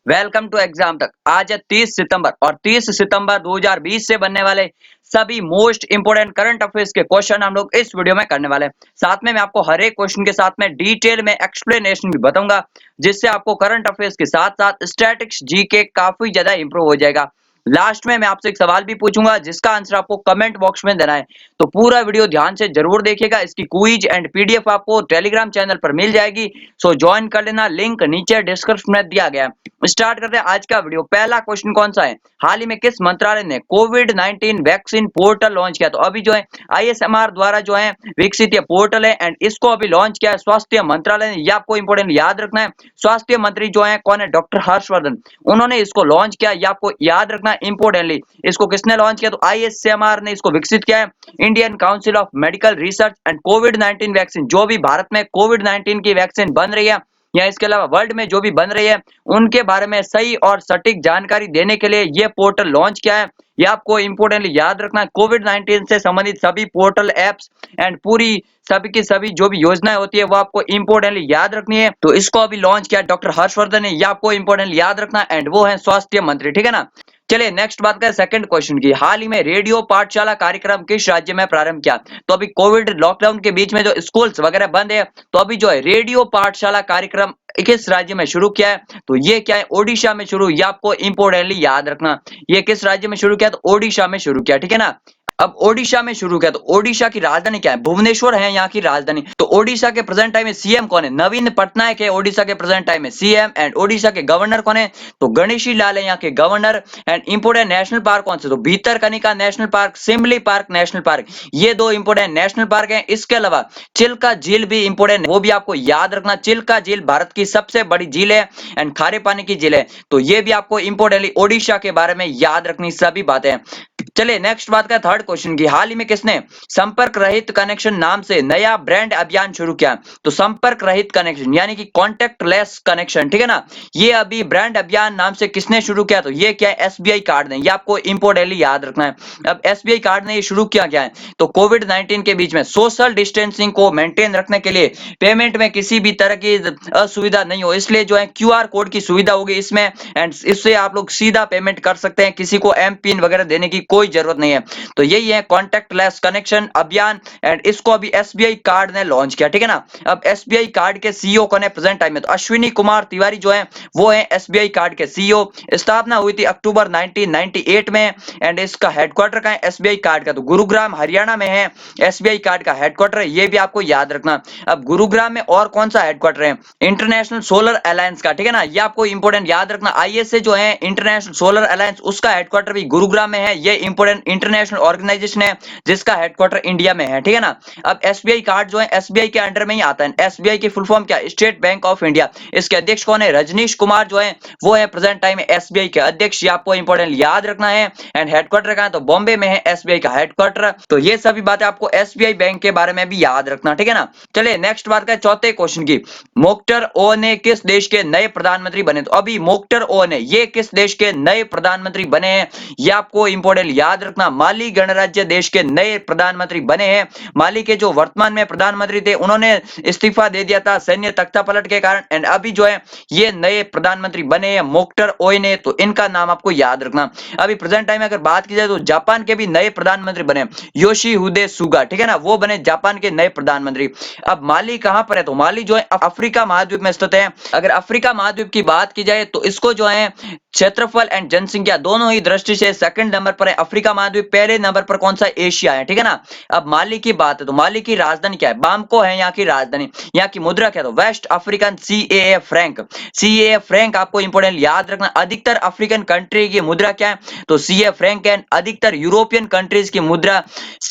Welcome to exam तक। आज है 30 सितंबर और 30 सितंबर 2020 से बनने वाले सभी मोस्ट इंपोर्टेंट करंट अफेयर्स के क्वेश्चन हम लोग इस वीडियो में करने वाले हैं। साथ में मैं आपको हर एक क्वेश्चन के साथ में डिटेल में एक्सप्लेनेशन भी बताऊंगा, जिससे आपको करंट अफेयर्स के साथ साथ स्टैटिक्स जीके काफी ज्यादा इंप्रूव हो जाएगा। लास्ट में मैं आपसे एक सवाल भी पूछूंगा जिसका आंसर आपको कमेंट बॉक्स में देना है, तो पूरा वीडियो ध्यान से जरूर देखिएगा। इसकी क्विज एंड पीडीएफ आपको टेलीग्राम चैनल पर मिल जाएगी, सो ज्वाइन कर लेना, लिंक नीचे डिस्क्रिप्शन में दिया गया है। स्टार्ट करते हैं आज का वीडियो। पहला क्वेश्चन कौन सा है, हाल ही में किस मंत्रालय ने कोविड-19 वैक्सीन पोर्टल लॉन्च किया? तो अभी जो है आईएसएमआर द्वारा जो है विकसित ये पोर्टल है एंड इसको अभी लॉन्च किया है स्वास्थ्य मंत्रालय ने। ये आपको इंपोर्टेंट याद रखना है। स्वास्थ्य मंत्री जो है कौन है? डॉक्टर हर्षवर्धन, उन्होंने इसको लॉन्च किया। ये आपको याद रखना है इंपोर्टेंटली। इसको किसने लॉन्च किया? तो आईएसएमआर ने इसको विकसित किया है, Indian council of medical research and covid vaccine. जो भी भारत में कोविड-19 की वैक्सीन बन रही है या इसके अलावा वर्ल्ड में जो भी बन रही है उनके बारे में सही और सटीक जानकारी देने के लिए ये पोर्टल लॉन्च किया है। ये आपको इंपोर्टेंटली याद रखना है। कोविड-19 से संबंधित सभी पोर्टल एप्स एंड पूरी सभी की सभी जो भी योजनाएं होती है वो आपको इंपोर्टेंटली याद रखनी है। तो इसको अभी लॉन्च किया डॉक्टर हर्षवर्धन ने, ये आपको इंपोर्टेंटली याद रखना एंड वो है स्वास्थ्य मंत्री, ठीक है ना। चलिए नेक्स्ट बात करें सेकंड क्वेश्चन की। हाल ही में रेडियो पाठशाला कार्यक्रम किस राज्य में प्रारंभ किया? तो अभी कोविड लॉकडाउन के बीच में जो स्कूल्स वगैरह बंद है, तो अभी जो है रेडियो पाठशाला कार्यक्रम किस राज्य में शुरू किया है? तो ये क्या है? ओडिशा में शुरू। ये आपको इंपोर्टेंटली याद रखना। ये किस राज्य में शुरू किया? तो ओडिशा में शुरू किया, ठीक है ना। अब ओडिशा में शुरू किया, तो ओडिशा की राजधानी क्या है? भुवनेश्वर है यहाँ की राजधानी। तो ओडिशा के प्रेजेंट टाइम में सीएम कौन है? नवीन पटनायक है ओडिशा के प्रेजेंट टाइम में सीएम। एंड ओडिशा के गवर्नर कौन है? तो गणेशी लाल है यहाँ के governor. And important national park कौन से? तो Bhitarkanika national park, Simlipal national park, ये दो इंपोर्टेंट नेशनल पार्क हैं। इसके अलावा चिल्का झील भी इंपोर्टेंट, वो भी आपको याद रखना। चिल्का झील भारत की सबसे बड़ी झील है एंड खारे पानी की झील है, तो ये भी आपको इंपोर्टेंटली ओडिशा के बारे में याद रखनी सभी बातें। चलिए नेक्स्ट बात का थर्ड क्वेश्चन की। हाल ही में किसने संपर्क रहित कनेक्शन नाम से नया ब्रांड अभियान शुरू किया? तो संपर्क रहित कनेक्शन यानी कि कॉन्टेक्टलेस कनेक्शन, ठीक है ना। ये अभी ब्रांड अभियान नाम से किसने शुरू किया? तो ये क्या है? एसबीआई कार्ड ने। ये आपको इंपोर्टेंटली याद रखना है। अब एसबीआई कार्ड ने ये शुरू किया क्या है? तो कोविड-19 के बीच में सोशल डिस्टेंसिंग को मेंटेन रखने के लिए पेमेंट में किसी भी तरह की असुविधा नहीं हो, इसलिए जो है क्यूआर कोड की सुविधा होगी इसमें एंड इससे आप लोग सीधा पेमेंट कर सकते हैं, किसी को एम पिन वगैरह देने की कोई जरूरत नहीं है। तो यही है कॉन्टेक्टलेस कनेक्शन अभियान एंड इसको अभी एसबीआई कार्ड ने लॉन्च किया, ठीक है ना। अब एसबीआई कार्ड के सीईओ कौन है प्रेजेंट टाइम में? तो अश्विनी कुमार तिवारी जो है वो है एसबीआई कार्ड के सीईओ। स्थापना हुई थी अक्टूबर 1998 में एंड इसका हेडक्वार्टर कहां है एसबीआई कार्ड का? तो गुरुग्राम हरियाणा में है एसबीआई कार्ड का हेडक्वार्टर है, ये भी आपको याद रखना। अब गुरुग्राम में और कौन सा हेडक्वार्टर है? इंटरनेशनल सोलर अलायंस का, ठीक है ना। ये आपको इंपोर्टेंट याद रखना। आईएसए जो है इंटरनेशनल सोलर अलायंस, उसका हेडक्वार्टर भी गुरुग्राम में है। ये इंपोर्टेंट इंटरनेशनल ऑर्गेनाइजेशन है जिसका हेडक्वार्टर इंडिया में है, ठीक है ना। अब एसबीआई कार्ड जो है एसबीआई के अंडर में ही आता है। एसबीआई की फुल फॉर्म क्या है? State bank of India. इसके अध्यक्ष कौन है? रजनीश कुमार जो है वो है प्रेजेंट टाइम में एसबीआई के अध्यक्ष। ये आपको इंपोर्टेंट याद रखना है। एंड हेडक्वार्टर कहां है? तो बॉम्बे में है एसबीआई का हेडक्वार्टर। तो ये सभी बातें आपको एसबीआई बैंक के बारे में भी याद रखना, ठीक है ना। चलिए नेक्स्ट बात करें चौथे क्वेश्चन की। मोक्टर ओ ने किस देश के नए प्रधानमंत्री बने? तो अभी मोक्टर ओ ने ये किस देश के नए प्रधानमंत्री बने हैं? ये आपको इंपोर्टेंट याद रखना। माली गणराज्य देश के नए प्रधानमंत्री बने हैं। माली के जो वर्तमान में प्रधानमंत्री थे उन्होंने इस्तीफा दे दिया था सैन्य तख्तापलट के कारण एंड अभी जो है ये नए प्रधानमंत्री बने हैं मोक्टर ओय ने, तो इनका नाम आपको याद रखना। अभी प्रेजेंट टाइम में अगर बात की जाए तो जापान के भी नए प्रधानमंत्री बने योशिहिदे सुगा, ठीक है ना, वो बने जापान के नए प्रधानमंत्री। अब माली कहां पर है? तो माली जो है अफ्रीका महाद्वीप में स्थित है। अगर अफ्रीका महाद्वीप की बात की जाए तो इसको जो है क्षेत्रफल एंड जनसंख्या दोनों ही दृष्टि से सेकंड नंबर पर है अफ्रीका महाद्वीप, पहले नंबर पर कौन सा? एशिया है, ठीक है ना। अब माली की बात है तो माली की राजधानी क्या है? बामको है यहाँ की राजधानी। यहाँ की मुद्रा क्या है? तो West African CFA franc. CFA franc आपको इंपोर्टेंट याद रखना। अधिकतर अफ्रीकन कंट्री की मुद्रा क्या है? तो सीए फ्रैंक है। अधिकतर यूरोपियन कंट्रीज की मुद्रा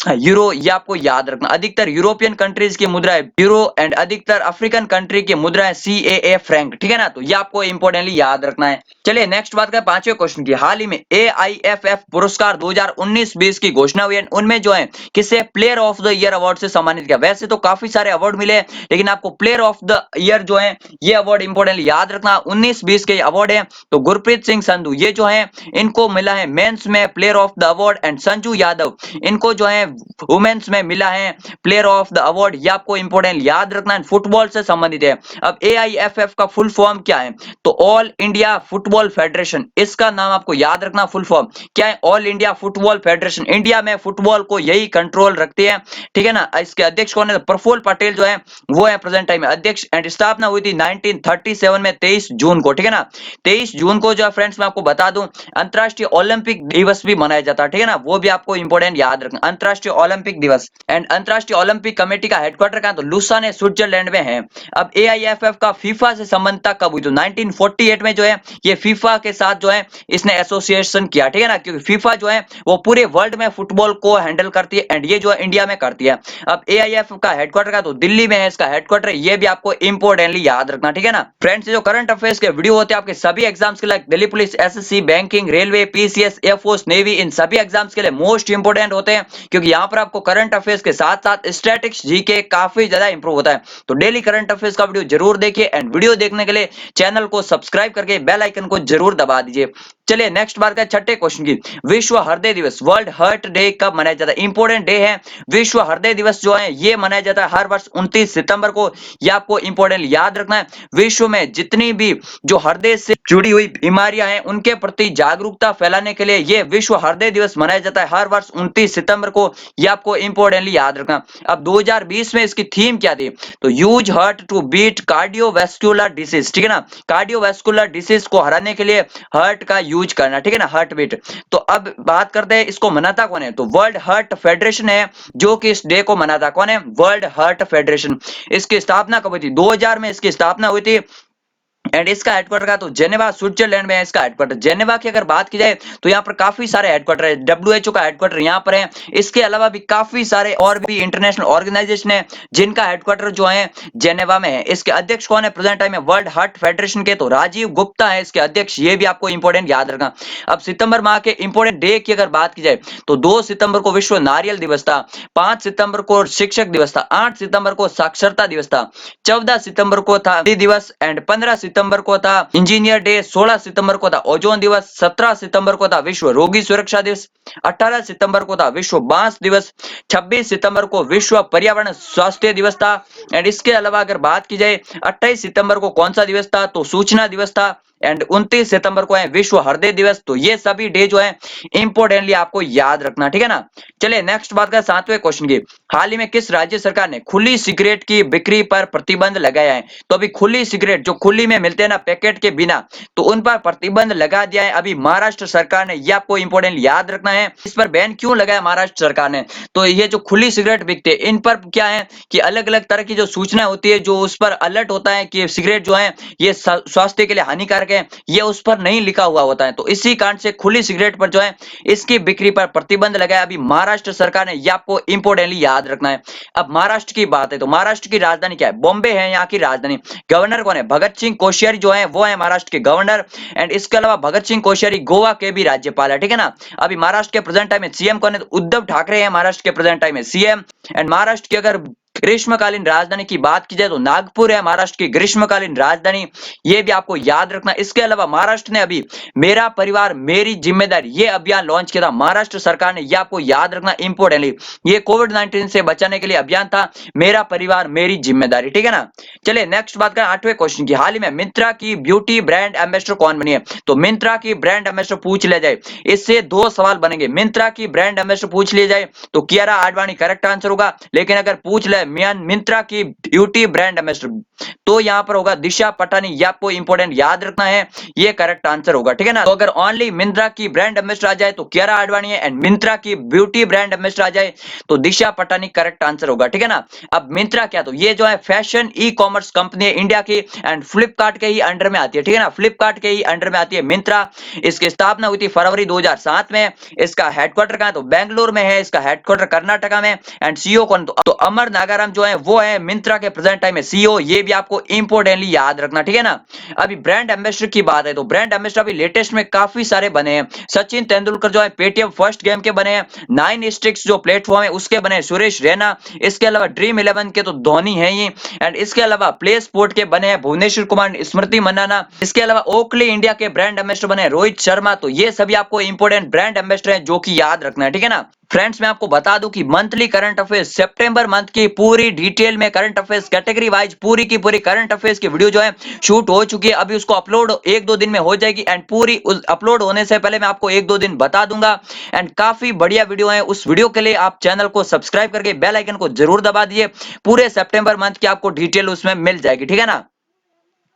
यूरो, ये आपको याद रखना। अधिकतर यूरोपियन कंट्रीज की मुद्रा है यूरो एंड अधिकतर अफ्रीकन कंट्री की मुद्रा है सीएए फ्रैंक, ठीक है ना। तो ये आपको इंपोर्टेंटली याद रखना है। चलिए नेक्स्ट बात करें पांचवें क्वेश्चन की। हाल ही में एआईएफएफ पुरस्कार 2019-20 की घोषणा हुई है, उनमें जो है किसे player of the year award से सम्मानित किया। वैसे तो काफी सारे अवार्ड मिले, लेकिन आपको प्लेयर ऑफ द ईयर जो है ये अवार्ड इंपॉर्टेंट याद रखना। 19-20 के अवार्ड है, तो गुरप्रीत सिंह संधू ये जो है इनको मिला है मेंस में player of the award, and Sanju Yadav इनको जो है वुमेन्स में मिला है प्लेयर ऑफ द अवार्ड। ये आपको इंपॉर्टेंट याद रखना है, फुटबॉल से संबंधित है। अब AIFF का फुल फॉर्म क्या है, तो ऑल इंडिया फुटबॉल फेडरेशन, इसका नाम आपको याद रखना। फुल फॉर्म क्या है, all India football federation. India में फुटबॉल को यही कंट्रोल रखती है, ठीक है ना। इसके अध्यक्ष कौन है, प्रफुल्ल पटेल जो है वो है प्रेजेंट टाइम में अध्यक्ष, एंड स्थापना हुई थी 1937 में 23 जून को, ठीक है ना। 23 जून को जो है फ्रेंड्स मैं आपको बता दूं अंतरराष्ट्रीय ओलंपिक दिवस भी मनाया जाता है, ठीक है ना, वो भी आपको इंपॉर्टेंट याद रखना, अंतरराष्ट्रीय ओलंपिक दिवस। एंड अंतरराष्ट्रीय ओलंपिक कमेटी का हेडक्वार्टर कहां, तो लुसाने स्विट्जरलैंड में है। अब AIFF का फीफा से संबंधता कब हुई, तो 1948 में जो है ये फीफा के साथ जो है इसने एसोसिएशन किया, ठीक है ना, क्योंकि फीफा जो है वो पूरे वर्ल्ड में फुटबॉल को हैंडल करती है, एंड ये जो है इंडिया में करती है। अब AIFF का हेडक्वार्टर का तो दिल्ली में है इसका हेडक्वार्टर, ये भी आपको इंपॉर्टेंटली याद रखना, ठीक है ना। फ्रेंड्स जो करंट अफेयर्स के वीडियो होते हैं आपके सभी एग्जाम्स के लिए, Delhi police, SSC, banking, railway, PCS, air force, navy, इन सभी एग्जाम्स के लिए मोस्ट इंपोर्टेंट होते हैं, क्योंकि यहाँ पर आपको करंट अफेयर्स के साथ साथ स्टैटिक्स जीके काफी ज्यादा इंप्रूव होता है। तो डेली करंट अफेयर्स का वीडियो जरूर देखिए, एंड वीडियो देखने के लिए चैनल को सब्सक्राइब करके बेल आइकन को जरूर दबा दीजिए। चलिए नेक्स्ट बार का छठे क्वेश्चन की, विश्व हृदय दिवस वर्ल्ड हार्ट डे कब मनाया जाता है, इंपॉर्टेंट डे है। विश्व हृदय दिवस जो है ये मनाया जाता है हर वर्ष 29 सितंबर को, ये आपको इंपॉर्टेंट याद रखना है। विश्व में जितनी भी जो हृदय से जुड़ी हुई बीमारियां हैं उनके प्रति जागरूकता फैलाने के लिए ये विश्व हृदय दिवस मनाया जाता है हर वर्ष 29 सितंबर को, ये आपको इंपॉर्टेंटली याद रखना। अब 2020 में इसकी थीम क्या थी, तो use heart to beat cardiovascular disease, ठीक है ना, कार्डियोवैस्कुलर डिसीज को हराने के लिए हार्ट का यूज करना, ठीक है ना, हार्ट बीट। तो अब बात करते हैं इसको मनाता कौन है, तो वर्ल्ड हार्ट फेडरेशन है जो कि इस डे को मनाता, कौन है, वर्ल्ड हार्ट फेडरेशन। इसकी स्थापना कब हुई थी, 2000 में इसकी स्थापना हुई थी, एंड इसका हेडक्वार्टर का तो जेनेवा स्विट्जरलैंड में है इसका हेडक्वार्टर। जेनेवा की अगर बात की जाए तो यहाँ पर काफी सारे हेडक्वार्टर है, WHO का हेडक्वार्टर यहाँ पर है, इसके अलावा भी काफी सारे और भी इंटरनेशनल ऑर्गेनाइजेशन है जिनका हेडक्वार्टर जो है जेनेवा में है। इसके अध्यक्ष कौन है प्रेजेंट टाइम में वर्ल्ड हार्ट फेडरेशन के, तो राजीव गुप्ता है इसके अध्यक्ष, ये भी आपको इंपॉर्टेंट याद रखना। अब सितंबर माह के इंपॉर्टेंट डे की अगर बात की जाए तो 2 सितंबर को विश्व नारियल दिवस था, 5 सितंबर को शिक्षक दिवस था, 8 सितंबर को साक्षरता दिवस था, 14 सितंबर को था दिवस, एंड 15 सितंबर को था इंजीनियर डे, 16 सितंबर को था ओजोन दिवस, 17 सितंबर को था विश्व रोगी सुरक्षा दिवस, 18 सितंबर को था विश्व बांस दिवस, 26 सितंबर को विश्व पर्यावरण स्वास्थ्य दिवस था। एंड इसके अलावा अगर बात की जाए 28 सितंबर को कौन सा दिवस था, तो सूचना दिवस था, एंड 29 सितंबर को है विश्व हृदय दिवस। तो ये सभी डे जो है इंपॉर्टेंटली आपको याद रखना, ठीक है ना। चलिए नेक्स्ट बात का 7वें क्वेश्चन की, हाल ही में किस राज्य सरकार ने खुली सिगरेट की बिक्री पर प्रतिबंध लगाया है, तो अभी खुली सिगरेट जो खुली में मिलते हैं ना पैकेट के बिना, तो उन पर प्रतिबंध लगा दिया है अभी महाराष्ट्र सरकार ने, ये आपको इंपॉर्टेंट याद रखना है। इस पर बैन क्यों लगाया महाराष्ट्र सरकार ने, तो ये जो खुली सिगरेट बिकते हैं इन पर क्या है कि अलग अलग तरह की जो सूचना होती है, जो उस पर अलर्ट होता है कि सिगरेट जो है ये स्वास्थ्य के लिए हानिकारक है, ये उस पर नहीं लिखा हुआ होता है, तो इसी कारण से खुली सिगरेट पर जो है इसकी बिक्री पर प्रतिबंध लगाया अभी महाराष्ट्र सरकार ने, ये आपको इंपॉर्टेंटली याद रखना है। अब महाराष्ट्र की बात है तो महाराष्ट्र की राजधानी क्या है, बॉम्बे है यहाँ की राजधानी। गवर्नर कौन है, भगत सिंह कोश्यारी जो है वो है महाराष्ट्र के गवर्नर, एंड इसके अलावा भगत सिंह कोश्यारी गोवा के भी राज्यपाल है, ठीक है ना। अभी महाराष्ट्र के प्रेजेंट टाइम में सीएम कौन है, तो उद्धव ठाकरे है महाराष्ट्र के प्रेजेंट टाइम में सीएम। एंड महाराष्ट्र की अगर ग्रीष्मकालीन राजधानी की बात की जाए तो नागपुर है महाराष्ट्र की ग्रीष्मकालीन राजधानी, ये भी आपको याद रखना। इसके अलावा महाराष्ट्र ने अभी मेरा परिवार मेरी जिम्मेदारी ये अभियान लॉन्च किया था महाराष्ट्र सरकार ने, ये आपको याद रखना इंपॉर्टेंटली। ये कोविड-19 से बचाने के लिए अभियान था मेरा परिवार मेरी जिम्मेदारी, ठीक है ना। चलिए नेक्स्ट बात करें 8वें क्वेश्चन की, हाल ही में मिंत्रा की ब्यूटी ब्रांड एम्बेसडर कौन बनी है, तो मिंत्रा की ब्रांड एम्बेसडर पूछ लिया जाए, इससे 2 सवाल बनेंगे। मिंत्रा की ब्रांड एम्बेसडर पूछ लिया जाए तो कियारा आडवाणी करेक्ट आंसर होगा, लेकिन अगर पूछ ले मिंत्रा की ब्यूटी ब्रांड एम्बेसडर तो यहां पर होगा दिशा पटानी, ये आपको इंपॉर्टेंट याद रखना है, ये करेक्ट आंसर होगा, ठीक है ना। तो अगर ओनली मिंत्रा की ब्रांड एम्बेसडर आ जाए तो कियारा आडवाणी है, एंड मिंत्रा की ब्यूटी ब्रांड एम्बेसडर आ जाए तो दिशा पटानी करेक्ट आंसर होगा, ठीक है ना। अब मिंत्रा क्या, तो ये जो है फैशन ई कॉमर्स कंपनी है इंडिया की, एंड फ्लिपकार्ट के ही अंडर में आती है, ठीक है ना, फ्लिपकार्ट के ही अंडर में आती है मिंत्रा। इसकी स्थापना हुई थी फरवरी 2007 में। इसका हेडक्वार्टर कहां है, तो बेंगलुरु में है, इसका हेडक्वार्टर कर्नाटका में, एंड सीईओ कौन, तो अमर नागरा मैडम जो है वो है मिंत्रा के प्रेजेंट टाइम में सीईओ, ये भी आपको इंपोर्टेंटली याद रखना, ठीक है ना। अभी ब्रांड एम्बेसडर की बात है तो ब्रांड एम्बेसडर अभी लेटेस्ट में काफी सारे बने हैं। सचिन तेंदुलकर जो है पेटीएम फर्स्ट गेम के बने हैं, 9 जो प्लेटफॉर्म है उसके बने हैं सुरेश रैना, इसके अलावा ड्रीम 11 के तो धोनी है ही, एंड इसके अलावा प्ले स्पोर्ट के बने हैं भुवनेश्वर कुमार, स्मृति मंदाना, इसके अलावा ओकली इंडिया के ब्रांड एम्बेसडर बने रोहित शर्मा। तो ये सभी आपको इंपोर्टेंट ब्रांड एम्बेसडर हैं जो कि याद रखना है, ठीक है ना। फ्रेंड्स मैं आपको बता दूं कि मंथली करंट अफेयर्स सितंबर मंथ की पूरी डिटेल में करंट अफेयर्स कैटेगरी वाइज पूरी की पूरी करंट अफेयर्स की वीडियो जो है शूट हो चुकी है, अभी उसको अपलोड 1-2 दिन में हो जाएगी, एंड पूरी अपलोड होने से पहले मैं आपको 1-2 दिन बता दूंगा। एंड काफी बढ़िया वीडियो है, उस वीडियो के लिए आप चैनल को सब्सक्राइब करके बेल आइकन को जरूर दबा दीजिए, पूरे सितंबर मंथ की आपको डिटेल उसमें मिल जाएगी, ठीक है ना।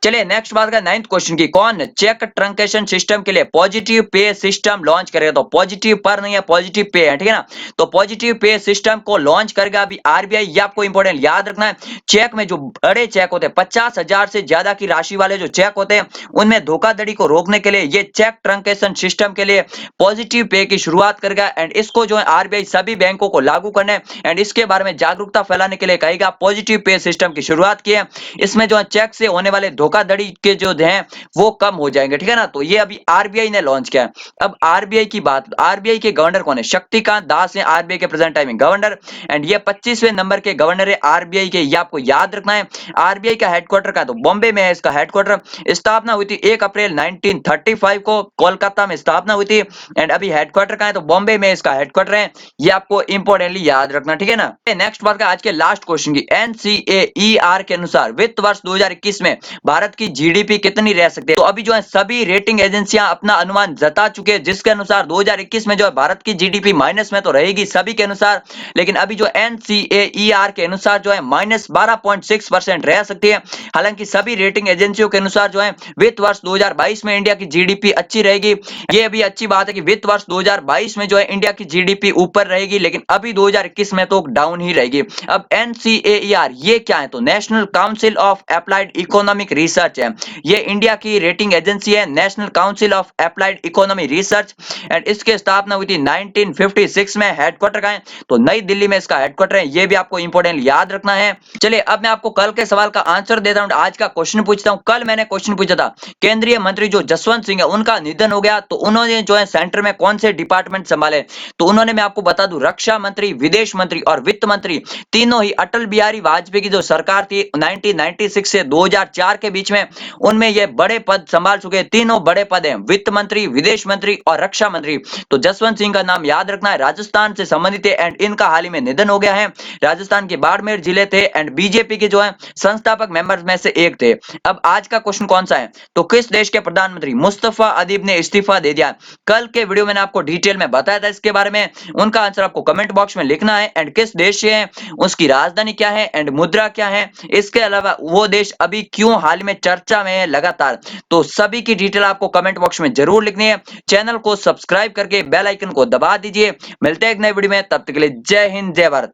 चलिए नेक्स्ट बात का 9th क्वेश्चन की, कौन चेक ट्रंकेशन सिस्टम के लिए पॉजिटिव पे सिस्टम लॉन्च करेगा। तो पॉजिटिव पर नहीं है, पॉजिटिव पे है, ठीक है ना। तो पॉजिटिव पे सिस्टम को लॉन्च करेगा अभी आरबीआई, ये आपको इंपॉर्टेंट याद रखना है। चेक में जो बड़े चेक होते हैं 50,000 से ज्यादा की राशि वाले जो चेक होते हैं उनमें धोखाधड़ी को रोकने के लिए ये चेक ट्रंकेशन सिस्टम के लिए पॉजिटिव पे की शुरुआत करेगा, एंड इसको जो है आरबीआई सभी बैंकों को लागू करना है, एंड इसके बारे में जागरूकता फैलाने के लिए कहेगा पॉजिटिव पे सिस्टम की शुरुआत की है। इसमें जो है चेक से होने वाले धोखाधड़ी के जो हैं वो कम हो जाएंगे, ठीक है ना। तो ये अभी आरबीआई ने लॉन्च किया है। अब आरबीआई की बात, आरबीआई के गवर्नर कौन है, शक्तिकांत दास है आरबीआई के प्रेजेंट टाइम में गवर्नर, एंड ये 25वें नंबर के गवर्नर है आरबीआई के, ये आपको याद रखना है। आरबीआई का हेडक्वार्टर का तो बॉम्बे में है इसका हेडक्वार्टर, स्थापना हुई थी 1 अप्रैल 1935 को, कोलकाता में स्थापना हुई थी, एंड अभी हेडक्वार्टर का है तो बॉम्बे में इसका हेडक्वार्टर है, ये आपको इंपॉर्टेंटली याद रखना, ठीक है ना। नेक्स्ट बात का आज के लास्ट क्वेश्चन की, एनसीएईआर के अनुसार वित्त वर्ष 2021 में भारत की जीडीपी कितनी रह सकती है। तो अभी जो है सभी रेटिंग एजेंसियां अपना अनुमान जता चुके हैं, जिसके अनुसार 2021 में जो है भारत की जीडीपी माइनस में तो रहेगी सभी के अनुसार, लेकिन अभी जो एनसीएईआर के अनुसार जो है -12.6% रह सकती है। हालांकि सभी रेटिंग एजेंसियों के अनुसार जो है वित्त वर्ष 2022 में इंडिया की जीडीपी अच्छी रहेगी। ये भी अच्छी बात है कि वित्त वर्ष 2022 में जो है इंडिया की जीडीपी ऊपर रहेगी, लेकिन अभी 2021 में तो डाउन ही रहेगी। अब एनसीएईआर ये क्या है, तो national council of applied economic research है, ये इंडिया की रेटिंग एजेंसी है, national council of applied economy research, and इसकी स्थापना हुई थी 1956 में, हेडक्वार्टर का है तो नई दिल्ली में इसका हेडक्वार्टर है, ये भी आपको इंपॉर्टेंट याद रखना है। चलिए अब मैं आपको कल के सवाल का आंसर देता हूं, आज का क्वेश्चन पूछता हूं। कल मैंने क्वेश्चन पूछा था केंद्रीय मंत्री जो जसवंत सिंह है उनका निधन हो गया, तो उन्होंने जो है सेंटर में कौन से डिपार्टमेंट संभाले। तो उन्होंने, मैं आपको बता दूं, रक्षा मंत्री, विदेश मंत्री और वित्त मंत्री तीनों ही अटल बिहारी वाजपेयी की जो सरकार थी 1996 से 2004 के बीच में, उनमें ये बड़े पद संभाल चुके हैं। तीनों बड़े पद हैं, वित्त मंत्री, विदेश मंत्री और रक्षा मंत्री। तो जसवंत सिंह का नाम याद रखना है, राजस्थान से संबंधित है, एंड इनका हाल ही में निधन हो गया है। राजस्थान के बाड़मेर जिले थे, एंड बीजेपी के जो है संस्थापक मेंबर्स में से एक थे। अब आज का क्वेश्चन कौन सा है, तो किस देश के प्रधानमंत्री मुस्तफा अदीब ने इस्तीफा दे दिया। कल के वीडियो में आपको डिटेल में बताया था इसके बारे में, उनका आंसर आपको कमेंट बॉक्स में लिखना है, एंड किस देश से है, उसकी राजधानी क्या है, एंड मुद्रा क्या है, इसके अलावा वो देश अभी क्यों हाल में चर्चा में है लगातार। तो सभी की डिटेल आपको कमेंट बॉक्स में जरूर लिखनी है। चैनल को सब्सक्राइब करके बेल आइकन को दबा दीजिए। मिलते हैं एक नए वीडियो में, तब तक के लिए जय हिंद जय भारत।